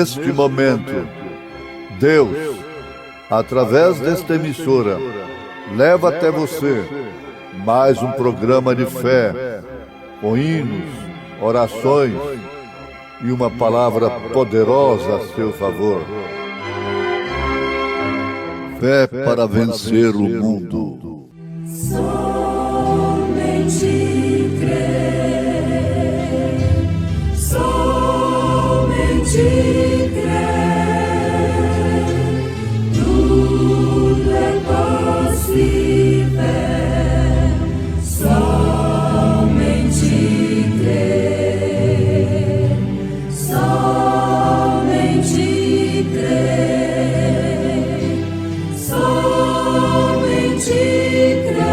neste momento, Deus, através desta emissora, leva até você mais um programa de fé, com hinos, orações e uma palavra poderosa a seu favor. Fé para vencer o mundo. Somente crer, somente crer, tudo é possível. Somente crer, somente crer, somente crer,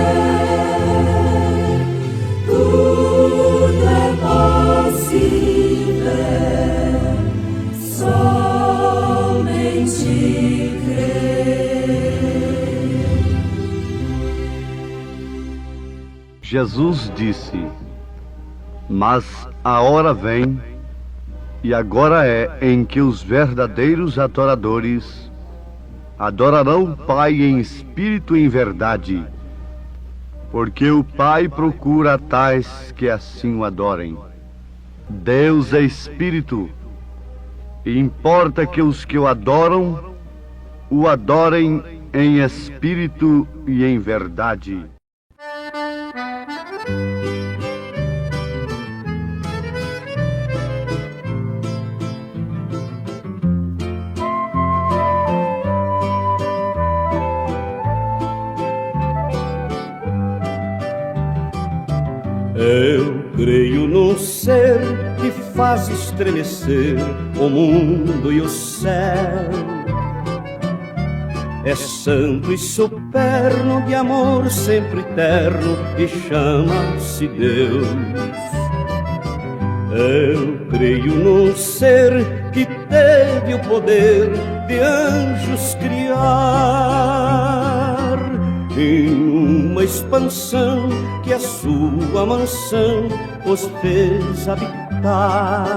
tudo é possível. Somente crer. Jesus disse: mas a hora vem, e agora é, em que os verdadeiros adoradores adorarão o Pai em espírito e em verdade, porque o Pai procura tais que assim o adorem. Deus é espírito, e importa que os que o adoram o adorem em espírito e em verdade. Eu creio num ser que faz estremecer o mundo e o céu. É santo e superno, de amor sempre eterno, e chama-se Deus. Eu creio num ser que teve o poder de anjos criar, em uma expansão que a sua mansão os fez habitar.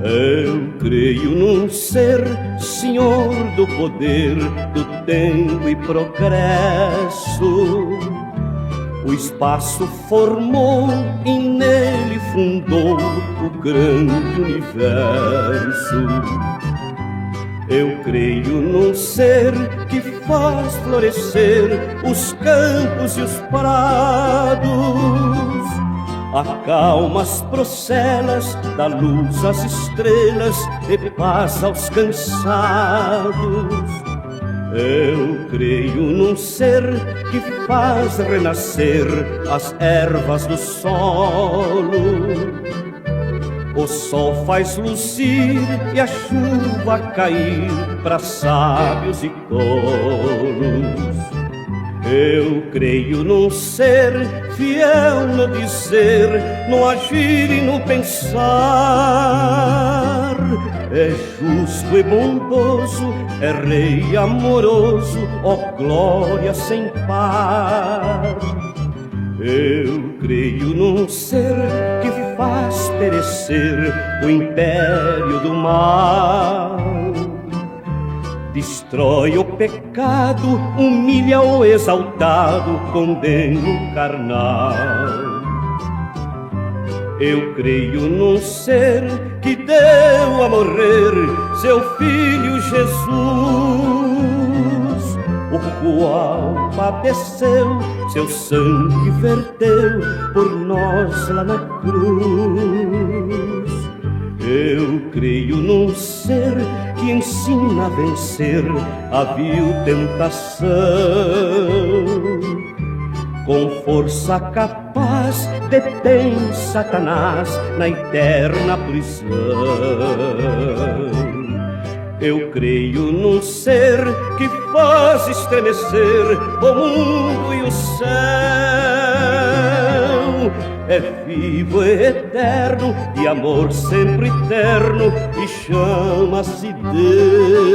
Eu creio num ser, senhor do poder, do tempo e progresso. O espaço formou e nele fundou o grande universo. Eu creio num ser que faz florescer os campos e os prados, acalma as procelas, dá luz às estrelas e paz aos cansados. Eu creio num ser que faz renascer as ervas do solo. O sol faz luzir e a chuva cair para sábios e tolos. Eu creio num ser fiel no dizer, no agir e no pensar. É justo e bondoso, é rei amoroso, ó glória sem par. Eu creio num ser que faz perecer o império do mal, destrói o pecado, humilha o exaltado, condena o carnal. Eu creio num ser que deu a morrer seu filho Jesus, o qual padeceu, seu sangue verteu por nós lá na cruz. Eu creio num ser que ensina a vencer a vil tentação, com força capaz detém Satanás na eterna prisão. Eu creio num ser que faz estremecer o mundo e o céu. É vivo e eterno, de amor sempre eterno, e chama-se Deus.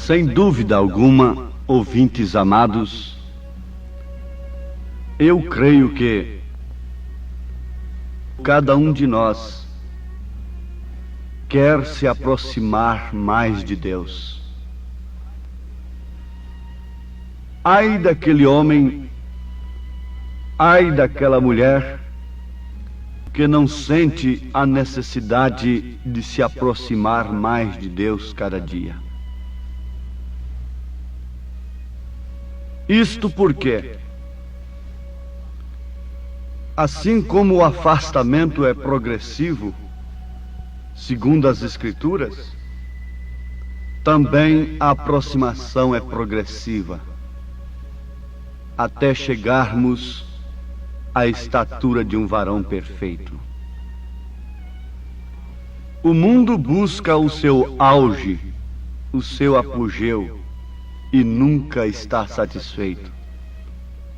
Sem dúvida alguma, ouvintes amados, eu creio que cada um de nós quer se aproximar mais de Deus. Ai daquele homem, ai daquela mulher que não sente a necessidade de se aproximar mais de Deus cada dia. Isto porque, assim como o afastamento é progressivo, segundo as Escrituras, também a aproximação é progressiva, até chegarmos à estatura de um varão perfeito. O mundo busca o seu auge, o seu apogeu, e nunca está satisfeito.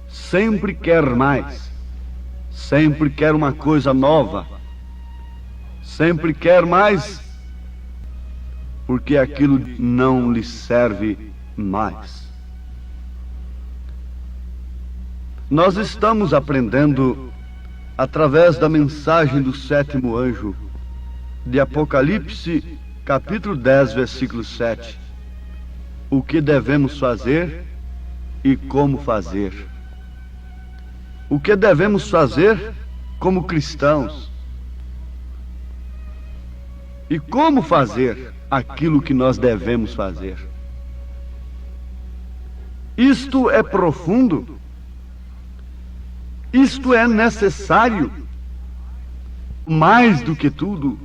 Sempre quer mais, sempre quer uma coisa nova, sempre quer mais, porque aquilo não lhe serve mais. Nós estamos aprendendo, através da mensagem do sétimo anjo, de Apocalipse, capítulo 10, versículo 7, o que devemos fazer e como fazer. O que devemos fazer como cristãos e como fazer aquilo que nós devemos fazer. Isto é profundo, isto é necessário, mais do que tudo,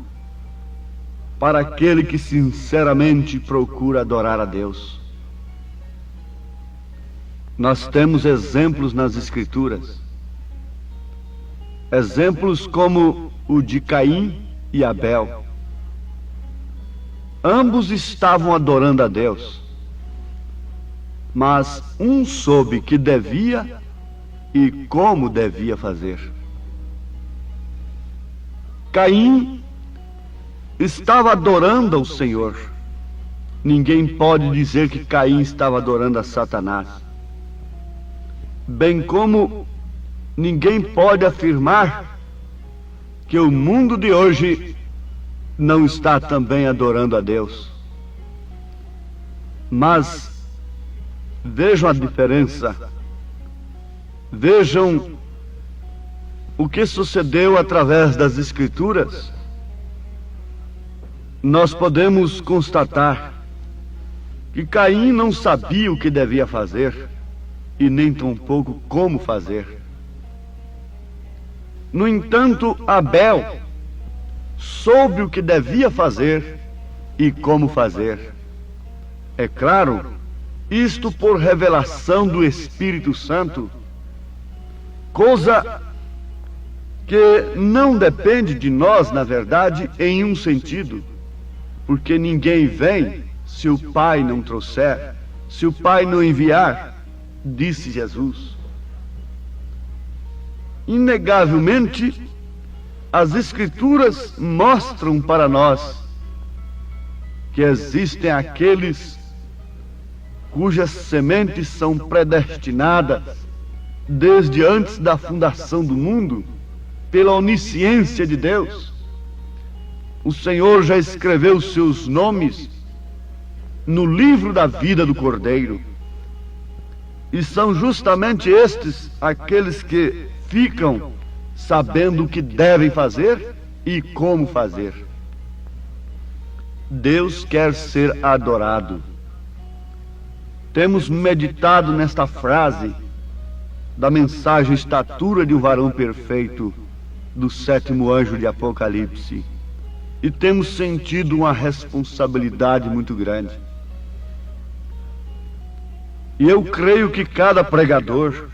para aquele que sinceramente procura adorar a Deus. Nós temos exemplos nas Escrituras, exemplos como o de Caim e Abel. Ambos estavam adorando a Deus, mas um soube que devia e como devia fazer. Caim estava adorando ao Senhor. Ninguém pode dizer que Caim estava adorando a Satanás. Bem como ninguém pode afirmar que o mundo de hoje não está também adorando a Deus. Mas vejam a diferença. Vejam o que sucedeu através das Escrituras. Nós podemos constatar que Caim não sabia o que devia fazer e nem tampouco como fazer. No entanto, Abel soube o que devia fazer e como fazer. É claro, isto por revelação do Espírito Santo, coisa que não depende de nós, na verdade, em um sentido, porque ninguém vem se o Pai não trouxer, se o Pai não enviar, disse Jesus. Inegavelmente, as Escrituras mostram para nós que existem aqueles cujas sementes são predestinadas desde antes da fundação do mundo, pela onisciência de Deus. O Senhor já escreveu seus nomes no livro da vida do Cordeiro. E são justamente estes aqueles que ficam sabendo o que devem fazer e como fazer. Deus quer ser adorado. Temos meditado nesta frase da mensagem Estatura de um Varão Perfeito do sétimo anjo de Apocalipse e temos sentido uma responsabilidade muito grande. E eu creio que cada pregador,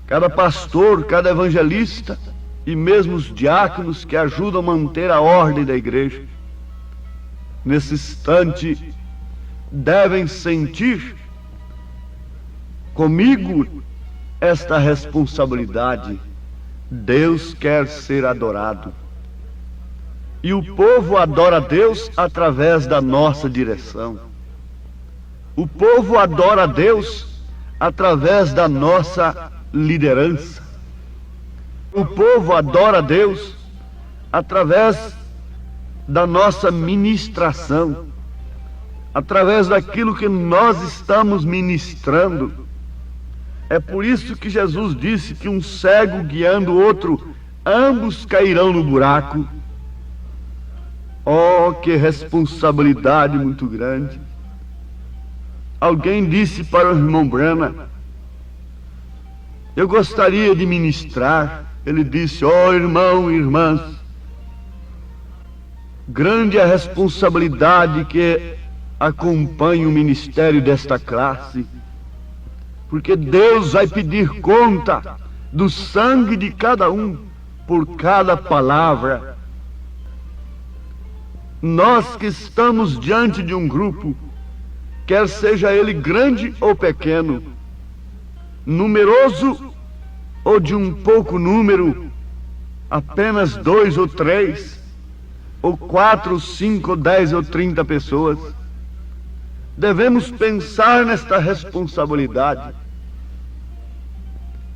cada pastor, cada evangelista e mesmo os diáconos que ajudam a manter a ordem da igreja, nesse instante, devem sentir comigo esta responsabilidade. Deus quer ser adorado. E o povo adora a Deus através da nossa direção. O povo adora a Deus através da nossa liderança. O povo adora a Deus através da nossa ministração, através daquilo que nós estamos ministrando. É por isso que Jesus disse que um cego guiando o outro, ambos cairão no buraco. Oh, que responsabilidade muito grande. Alguém disse para o irmão Brana: eu gostaria de ministrar. Ele disse: ó, irmão e irmãs, grande é a responsabilidade que acompanha o ministério desta classe, porque Deus vai pedir conta do sangue de cada um por cada palavra. Nós que estamos diante de um grupo, quer seja ele grande ou pequeno, numeroso ou de um pouco número, apenas 2 ou 3, ou 4, 5, 10 ou 30 pessoas, devemos pensar nesta responsabilidade,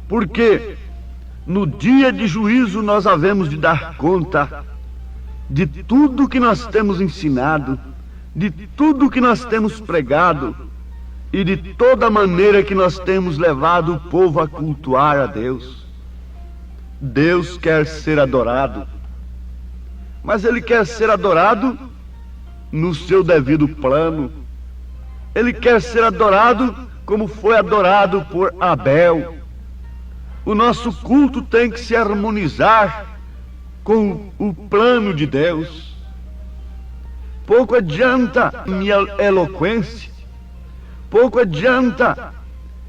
porque no dia de juízo nós havemos de dar conta de tudo que nós temos ensinado, de tudo que nós temos pregado e de toda maneira que nós temos levado o povo a cultuar a Deus. Deus quer ser adorado, mas Ele quer ser adorado no seu devido plano. Ele quer ser adorado como foi adorado por Abel. O nosso culto tem que se harmonizar com o plano de Deus. Pouco adianta minha eloquência, pouco adianta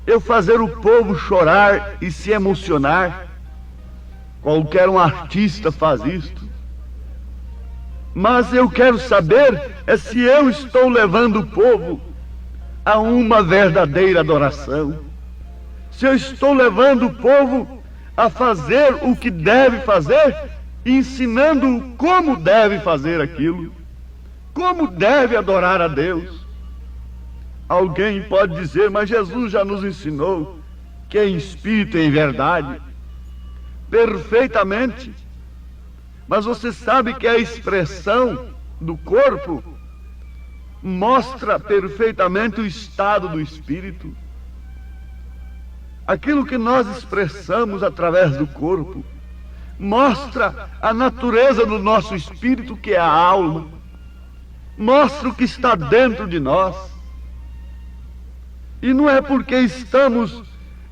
eu fazer o povo chorar e se emocionar. Qualquer um artista faz isto. Mas eu quero saber se eu estou levando o povo a uma verdadeira adoração. Se eu estou levando o povo a fazer o que deve fazer, ensinando como deve fazer aquilo, como deve adorar a Deus. Alguém pode dizer: mas Jesus já nos ensinou que é em espírito e em verdade. Perfeitamente. Mas você sabe que a expressão do corpo mostra perfeitamente o estado do espírito. Aquilo que nós expressamos através do corpo mostra a natureza do nosso espírito, que é a alma. Mostra o que está dentro de nós. E não é porque estamos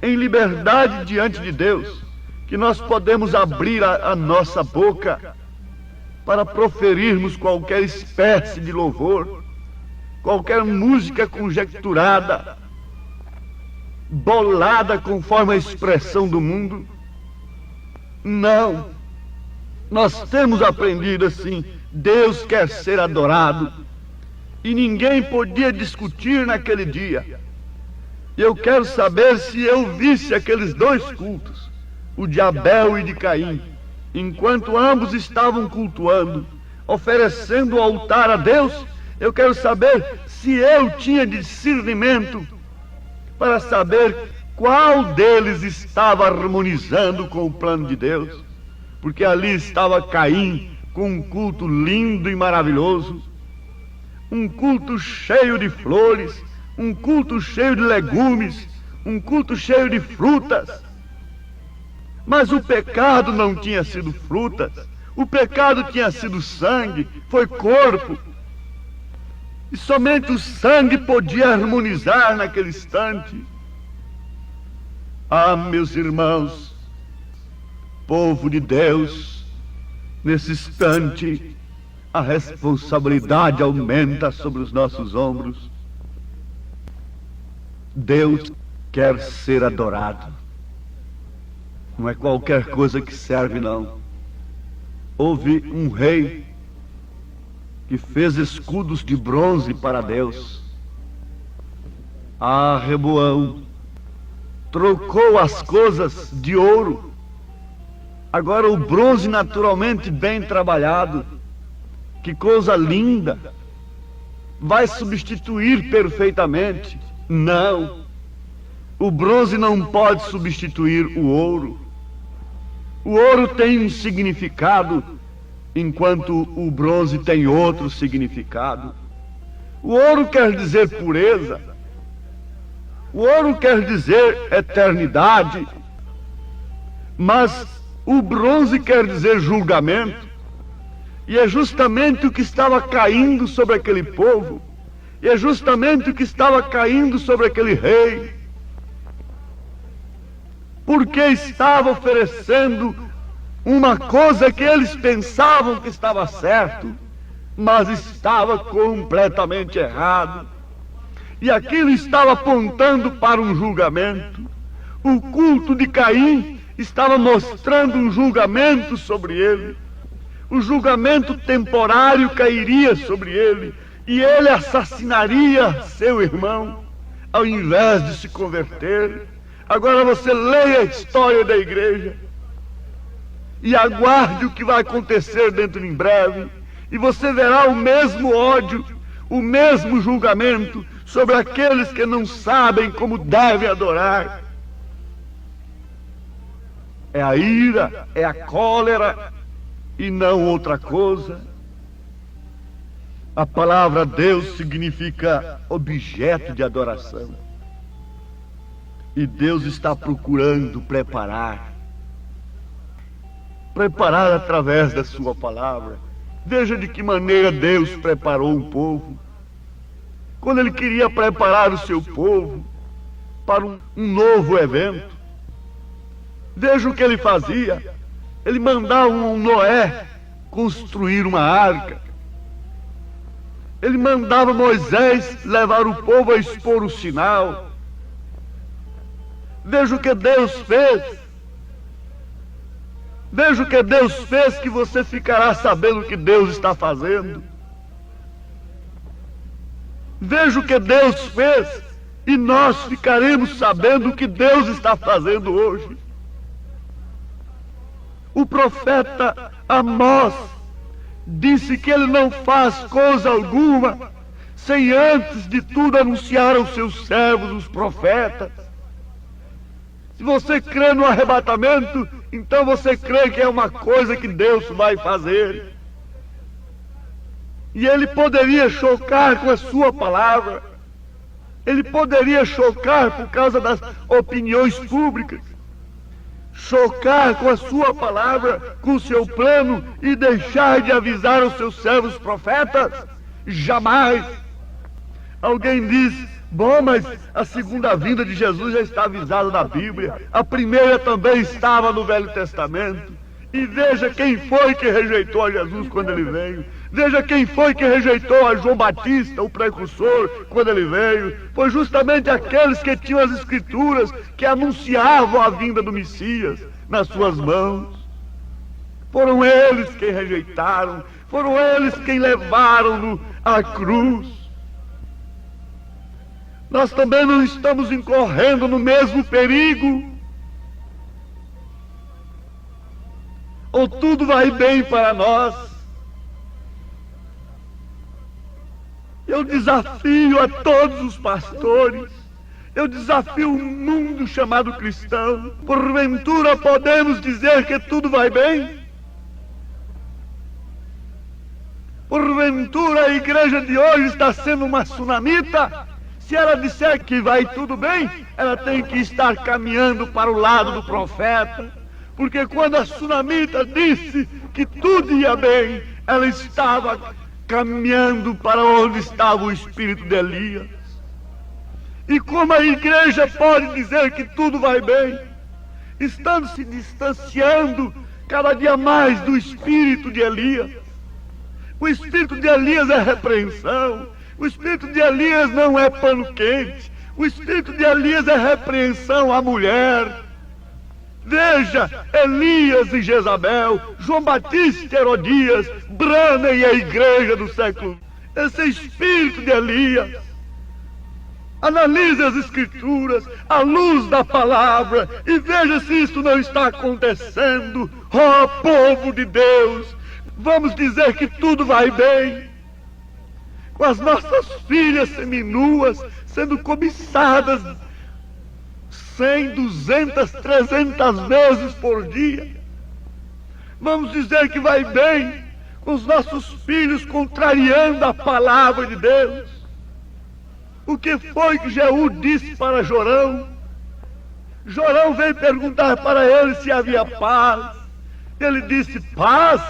em liberdade diante de Deus que nós podemos abrir a nossa boca para proferirmos qualquer espécie de louvor, qualquer música conjecturada, bolada conforme a expressão do mundo. Não, nós temos aprendido assim: Deus quer ser adorado, e ninguém podia discutir naquele dia. E eu quero saber se eu visse aqueles 2 cultos, o de Abel e de Caim, enquanto ambos estavam cultuando, oferecendo o altar a Deus, eu quero saber se eu tinha discernimento para saber qual deles estava harmonizando com o plano de Deus. Porque ali estava Caim com um culto lindo e maravilhoso, um culto cheio de flores, um culto cheio de legumes, um culto cheio de frutas. Mas o pecado não tinha sido frutas, o pecado tinha sido sangue, foi corpo. E somente o sangue podia harmonizar naquele instante. Ah, meus irmãos, povo de Deus, nesse instante a responsabilidade aumenta sobre os nossos ombros. Deus quer ser adorado. Não é qualquer coisa que serve, não. Houve um rei que fez escudos de bronze para Deus. Ah, Reboão trocou as coisas de ouro. Agora o bronze naturalmente bem trabalhado. Que coisa linda! vai substituir perfeitamente. Não. O bronze não pode substituir o ouro. O ouro tem um significado, enquanto o bronze tem outro significado. O ouro quer dizer pureza. O ouro quer dizer eternidade. Mas o bronze quer dizer julgamento. E é justamente o que estava caindo sobre aquele povo. E é justamente o que estava caindo sobre aquele rei. Porque estava oferecendo uma coisa que eles pensavam que estava certo, mas estava completamente errado. E aquilo estava apontando para um julgamento. O culto de Caim estava mostrando um julgamento sobre ele. O julgamento temporário cairia sobre ele, e ele assassinaria seu irmão, ao invés de se converter. Agora você leia a história da igreja e aguarde o que vai acontecer dentro em breve, e você verá o mesmo ódio, o mesmo julgamento sobre aqueles que não sabem como devem adorar. É a ira, é a cólera e não outra coisa. A palavra Deus significa objeto de adoração. E Deus está procurando preparar através da sua palavra. Veja de que maneira Deus preparou um povo. Quando Ele queria preparar o seu povo para um novo evento, veja o que Ele fazia. Ele mandava um Noé construir uma arca. Ele mandava Moisés levar o povo a expor o sinal. Veja o que Deus fez. Veja o que Deus fez, que você ficará sabendo o que Deus está fazendo. Veja o que Deus fez, e nós ficaremos sabendo o que Deus está fazendo hoje. O profeta Amós disse que ele não faz coisa alguma sem antes de tudo anunciar aos seus servos, os profetas. Se você crê no arrebatamento, então você crê que é uma coisa que Deus vai fazer. E ele poderia chocar com a sua palavra. Ele poderia chocar por causa das opiniões públicas. Chocar com a sua palavra, com o seu plano, e deixar de avisar os seus servos profetas? Jamais. Alguém diz: bom, mas a segunda vinda de Jesus já está avisada na Bíblia. A primeira também estava no Velho Testamento. E veja quem foi que rejeitou a Jesus quando ele veio. Veja quem foi que rejeitou a João Batista, o precursor, quando ele veio. Foi justamente aqueles que tinham as Escrituras, que anunciavam a vinda do Messias nas suas mãos. Foram eles quem rejeitaram. Foram eles quem levaram-no à cruz. Nós também não estamos incorrendo no mesmo perigo. Ou tudo vai bem para nós? Eu desafio a todos os pastores, eu desafio o mundo chamado cristão. Porventura podemos dizer que tudo vai bem? Porventura a igreja de hoje está sendo uma sunamita? Se ela disser que vai tudo bem, ela tem que estar caminhando para o lado do profeta. Porque quando a sunamita disse que tudo ia bem, ela estava caminhando para onde estava o espírito de Elias. E como a igreja pode dizer que tudo vai bem, estando se distanciando cada dia mais do espírito de Elias? O espírito de Elias é repreensão. O espírito de Elias não é pano quente. O espírito de Elias é repreensão à mulher. Veja, Elias e Jezabel, João Batista e Herodias, Branham e a igreja do século. Esse espírito de Elias. Analise as Escrituras à luz da palavra e veja se isso não está acontecendo. Ó povo de Deus, vamos dizer que tudo vai bem. com as nossas filhas seminuas sendo cobiçadas 100, 200, 300 vezes por dia. Vamos dizer que vai bem com os nossos filhos contrariando a palavra de Deus. O que foi que Jeú disse para Jorão? Jorão veio perguntar para ele se havia paz. Ele disse: paz?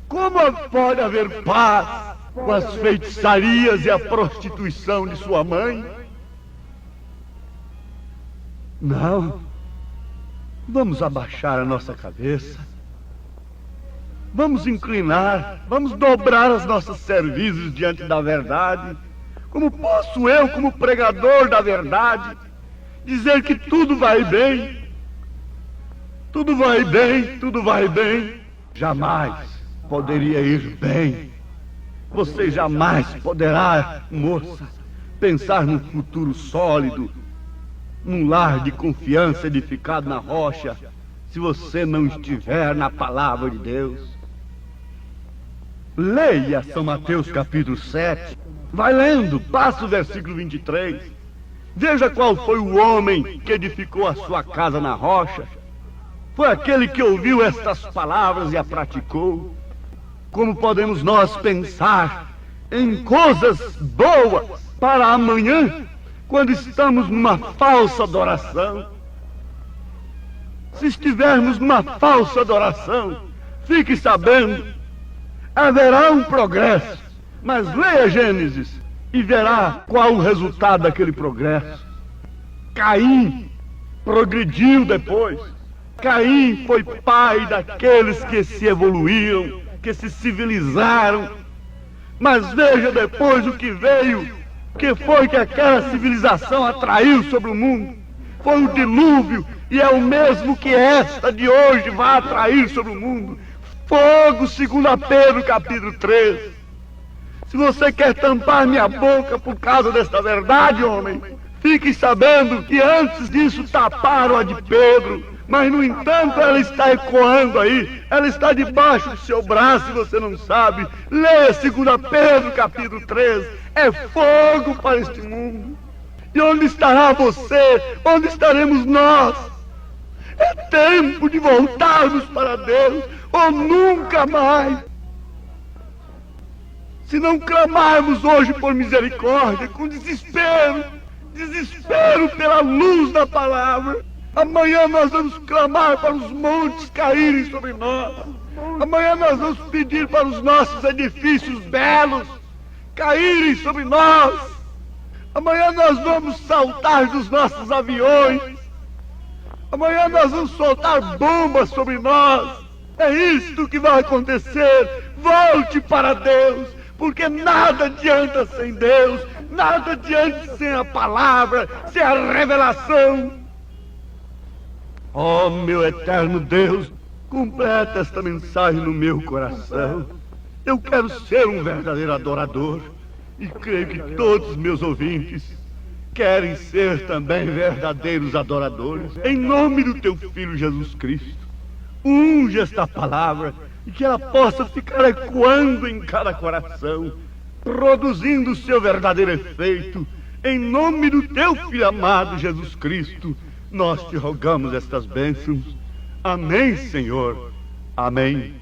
Como pode haver paz com as feitiçarias e a prostituição de sua mãe? Não. Vamos abaixar a nossa cabeça. Vamos inclinar, vamos dobrar as nossas cervizes diante da verdade. Como posso eu, como pregador da verdade, dizer que tudo vai bem? Tudo vai bem, tudo vai bem. Jamais poderia ir bem. Você jamais poderá, moça, pensar num futuro sólido, num lar de confiança edificado na rocha, se você não estiver na palavra de Deus. Leia São Mateus capítulo 7. Vai lendo, passa o versículo 23. Veja qual foi o homem que edificou a sua casa na rocha. Foi aquele que ouviu estas palavras e a praticou. Como podemos nós pensar em coisas boas para amanhã, quando estamos numa falsa adoração? Se estivermos numa falsa adoração, fique sabendo, haverá um progresso. Mas leia Gênesis e verá qual o resultado daquele progresso. Caim progrediu depois. Caim foi pai daqueles que se evoluíram, que se civilizaram. Mas veja depois o que veio, que foi que aquela civilização atraiu sobre o mundo. Foi o dilúvio, e é o mesmo que esta de hoje vai atrair sobre o mundo. Fogo, segundo Pedro capítulo 3. Se você quer tampar minha boca por causa desta verdade, homem, fique sabendo que antes disso taparam a de Pedro, mas no entanto ela está ecoando aí, ela está debaixo do seu braço e você não sabe. Leia 2 Pedro capítulo 3, é fogo para este mundo. E onde estará você? Onde estaremos nós? É tempo de voltarmos para Deus, ou nunca mais. Se não clamarmos hoje por misericórdia, com desespero pela luz da palavra, amanhã nós vamos clamar para os montes caírem sobre nós. Amanhã nós vamos pedir para os nossos edifícios belos caírem sobre nós. Amanhã nós vamos saltar dos nossos aviões. Amanhã nós vamos soltar bombas sobre nós. É isto que vai acontecer. Volte para Deus. Porque nada adianta sem Deus, nada adianta sem a palavra, sem a revelação. Oh, meu eterno Deus, completa esta mensagem no meu coração. Eu quero ser um verdadeiro adorador, e creio que todos os meus ouvintes querem ser também verdadeiros adoradores. Em nome do teu Filho Jesus Cristo, unge esta palavra, e que ela possa ficar ecoando em cada coração, produzindo o seu verdadeiro efeito. Em nome do teu Filho amado Jesus Cristo, nós te rogamos estas bênçãos. Amém, Senhor. Amém.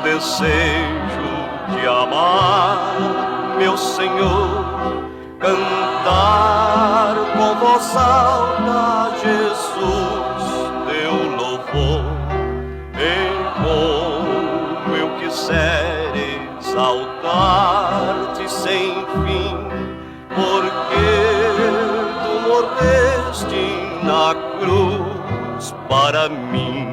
Desejo de amar, meu Senhor, cantar com voz alta, Jesus, teu louvor. E como eu quiser exaltar-te sem fim, porque tu morreste na cruz para mim.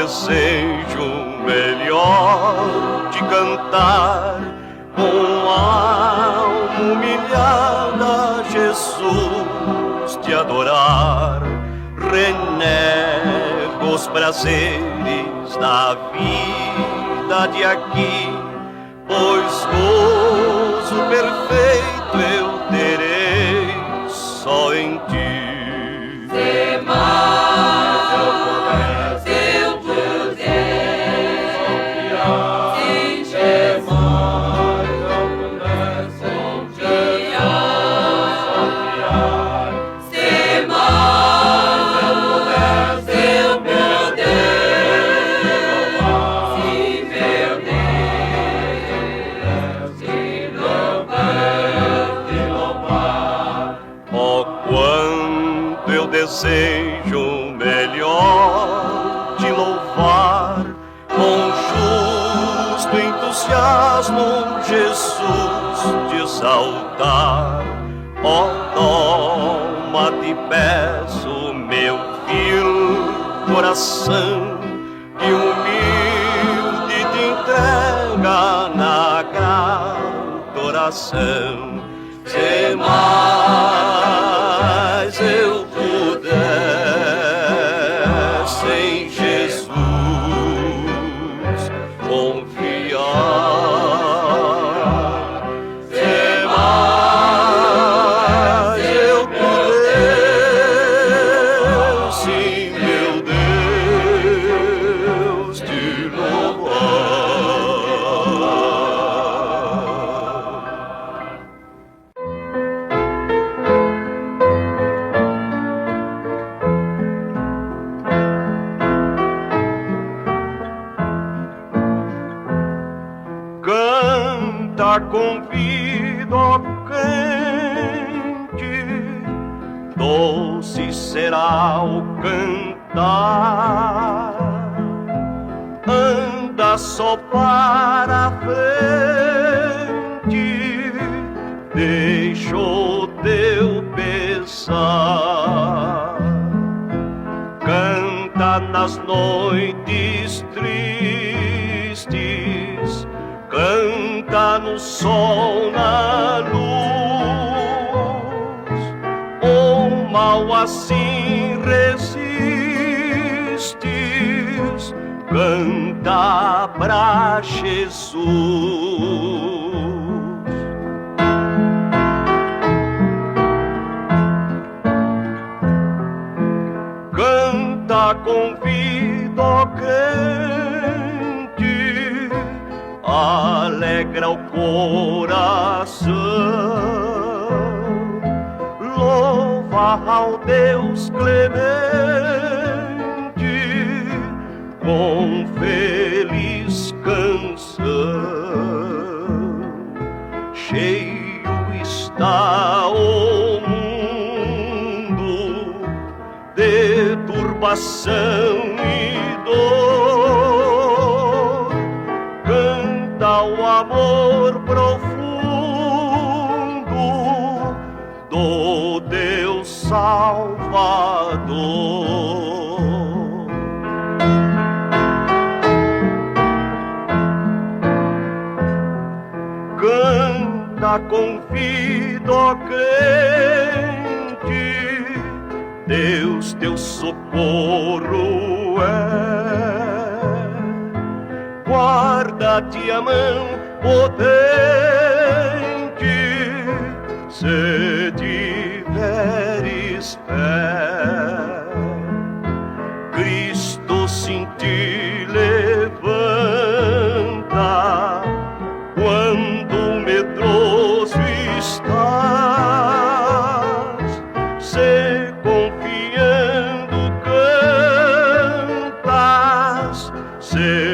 desejo melhor de cantar com a alma humilhada, Jesus, te adorar. Renego os prazeres da vida de aqui, pois gozo perfeito eu terei só em ti. Se mais eu pudesse, sem Jesus, se mais eu pudesse, se meu Deus te louvar. Oh, quanto eu desejo melhor te louvar, com justo entusiasmo, Jesus, te exaltar. Oh, toma, te peço, meu vil coração, que humilde te entrega na grata oração. Se mais eu pudesse em Jesus confiar, se mais eu pudesse, meu Deus, te louvar. Canta com vida, ó crente, doce será o cantar. Anda só para a frente, deixa o teu pesar. Canta nas noites tristes, canta no sol, na luz. O mal assim resistes, canta pra Jesus. Canta com vida, ó crente, alegra o coração. Louva ao Deus clemente com feliz canção. Cheio está o mundo de turbação e dor. Canta o amor profundo do Deus Salvador. Canta com vida, ó crente, Deus teu socorro é. Guarda-te a mão potente, se tiveres fé. Cristo sim te levanta quando medroso estás. Se confiando cantas, se